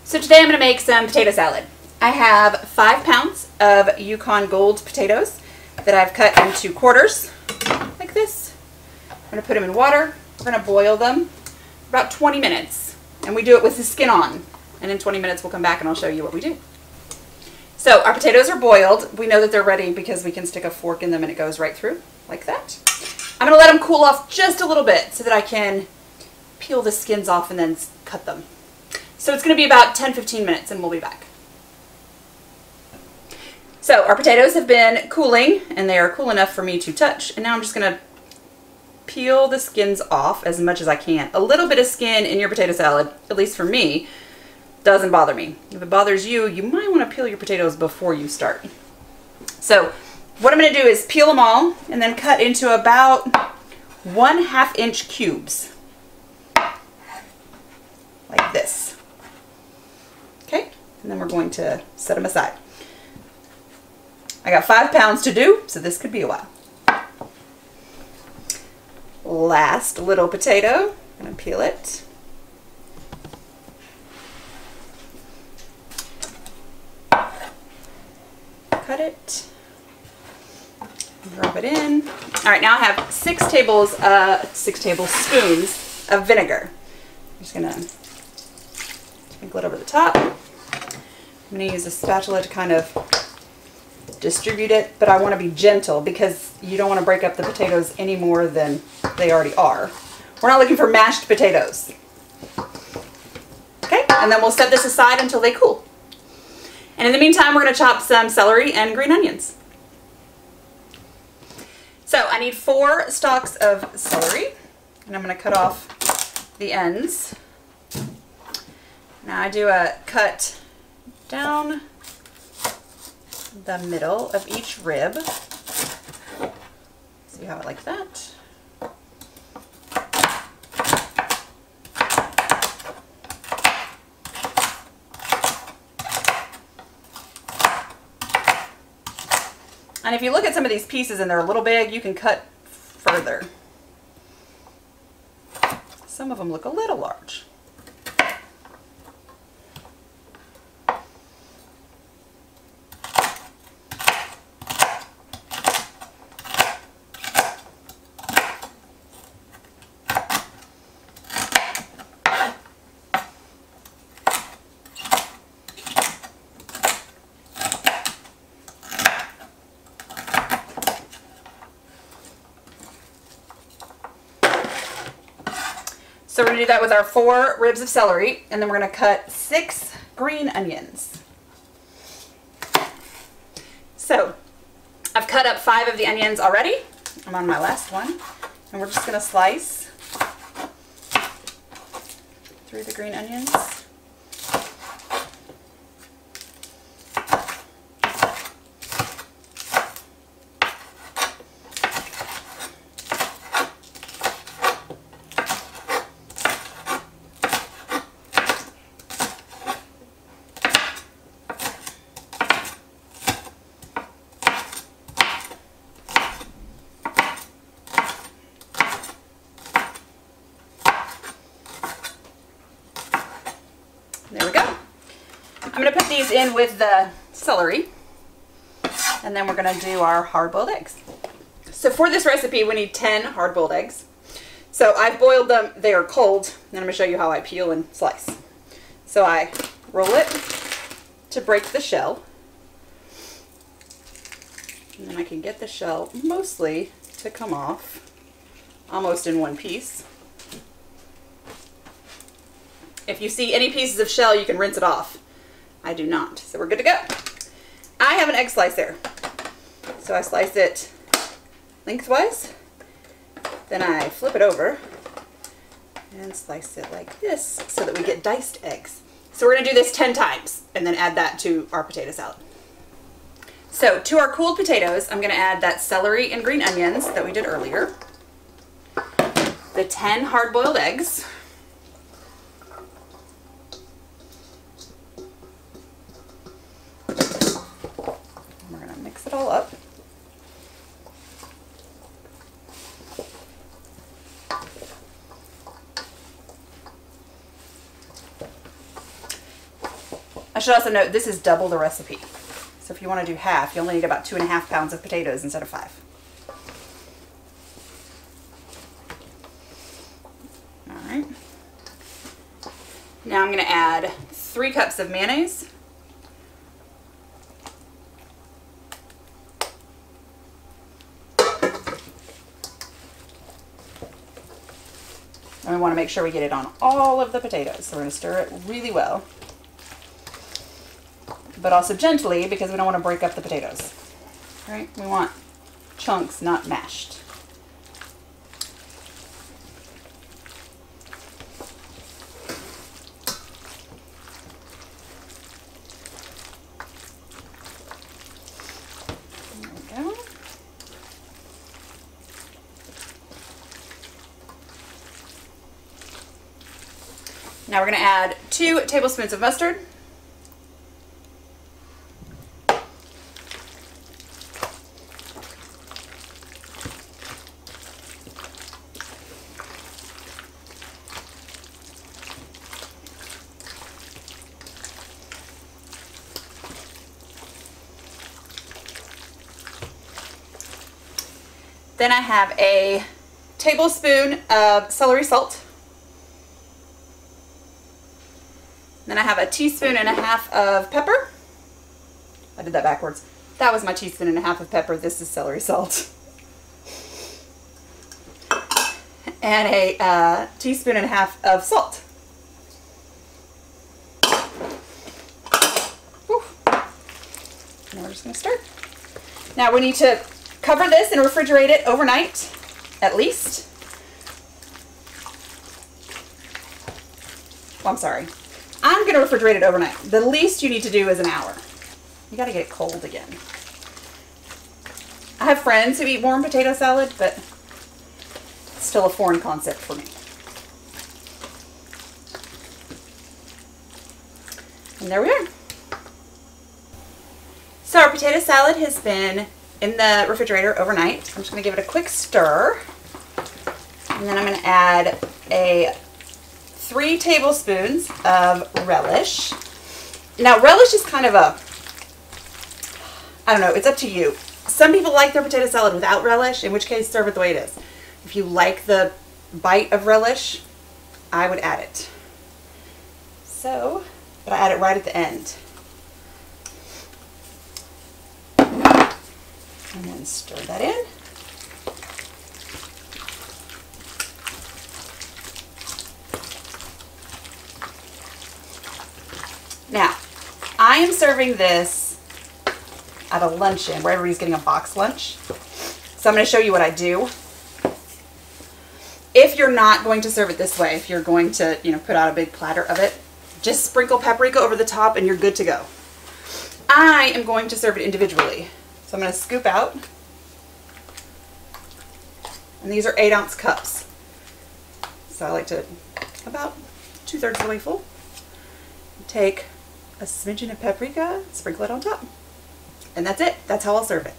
So today I'm going to make some potato salad. I have 5 pounds of Yukon Gold potatoes that I've cut into quarters like this. I'm going to put them in water. We're going to boil them for about 20 minutes. And we do it with the skin on. And in 20 minutes we'll come back and I'll show you what we do. So our potatoes are boiled. We know that they're ready because we can stick a fork in them and it goes right through like that. I'm going to let them cool off just a little bit so that I can peel the skins off and then cut them. So it's going to be about 10-15 minutes and we'll be back. So our potatoes have been cooling and they are cool enough for me to touch. And now I'm just going to peel the skins off as much as I can. A little bit of skin in your potato salad, at least for me, doesn't bother me. If it bothers you, you might want to peel your potatoes before you start. So what I'm going to do is peel them all and then cut into about 1/2 inch cubes. Like this. Okay, and then we're going to set them aside. I got 5 pounds to do, so this could be a while. Last little potato, I'm going to peel it. Cut it. Rub it in. All right, now I have 6 tablespoons of vinegar. I'm just going to sprinkle it over the top. I'm going to use a spatula to kind of distribute it, but I want to be gentle because you don't want to break up the potatoes any more than they already are. We're not looking for mashed potatoes. Okay, and then we'll set this aside until they cool. And in the meantime, we're going to chop some celery and green onions. So I need 4 stalks of celery, and I'm going to cut off the ends. Now I do a cut down the middle of each rib. See how I like that? And if you look at some of these pieces and they're a little big, you can cut further. Some of them look a little large. So we're going to do that with our 4 ribs of celery, and then we're going to cut 6 green onions. So I've cut up 5 of the onions already. I'm on my last one, and we're just going to slice through the green onions. There we go. I'm going to put these in with the celery, and then we're going to do our hard-boiled eggs. So for this recipe, we need 10 hard-boiled eggs. So I've boiled them. They are cold, and I'm going to show you how I peel and slice. So I roll it to break the shell, and then I can get the shell mostly to come off almost in one piece. If you see any pieces of shell, you can rinse it off. I do not, so we're good to go. I have an egg slicer, so I slice it lengthwise, then I flip it over and slice it like this so that we get diced eggs. So we're going to do this 10 times and then add that to our potato salad. So to our cooled potatoes, I'm going to add that celery and green onions that we did earlier, the 10 hard-boiled eggs, it all up. I should also note this is double the recipe. So if you want to do half, you only need about 2.5 pounds of potatoes instead of 5. All right. Now I'm going to add 3 cups of mayonnaise. And we want to make sure we get it on all of the potatoes. So we're going to stir it really well, but also gently because we don't want to break up the potatoes. All right? We want chunks, not mashed. There we go. Now we're going to add 2 tablespoons of mustard. Then I have a tablespoon of celery salt. Then I have a teaspoon and a half of pepper. I did that backwards. That was my teaspoon and a half of pepper. This is celery salt. And a teaspoon and a half of salt. Whew. Now we're just going to stir. Now we need to cover this and refrigerate it overnight, at least. Well, I'm sorry. I'm going to refrigerate it overnight. The least you need to do is an hour. You got to get it cold again. I have friends who eat warm potato salad, but it's still a foreign concept for me. And there we are. So our potato salad has been in the refrigerator overnight. I'm just going to give it a quick stir. And then I'm going to add 3 tablespoons of relish. Now relish is kind of I don't know, it's up to you. Some people like their potato salad without relish, in which case serve it the way it is. If you like the bite of relish, I would add it. So, but I add it right at the end. And then stir that in. Now, I am serving this at a luncheon where everybody's getting a box lunch. So I'm going to show you what I do. If you're not going to serve it this way, if you're going to, put out a big platter of it, just sprinkle paprika over the top and you're good to go. I am going to serve it individually. So I'm going to scoop out. And these are 8-ounce cups. So I like to, about 2/3 of the way full. Take a smidgen of paprika, sprinkle it on top. And that's it. That's how I'll serve it.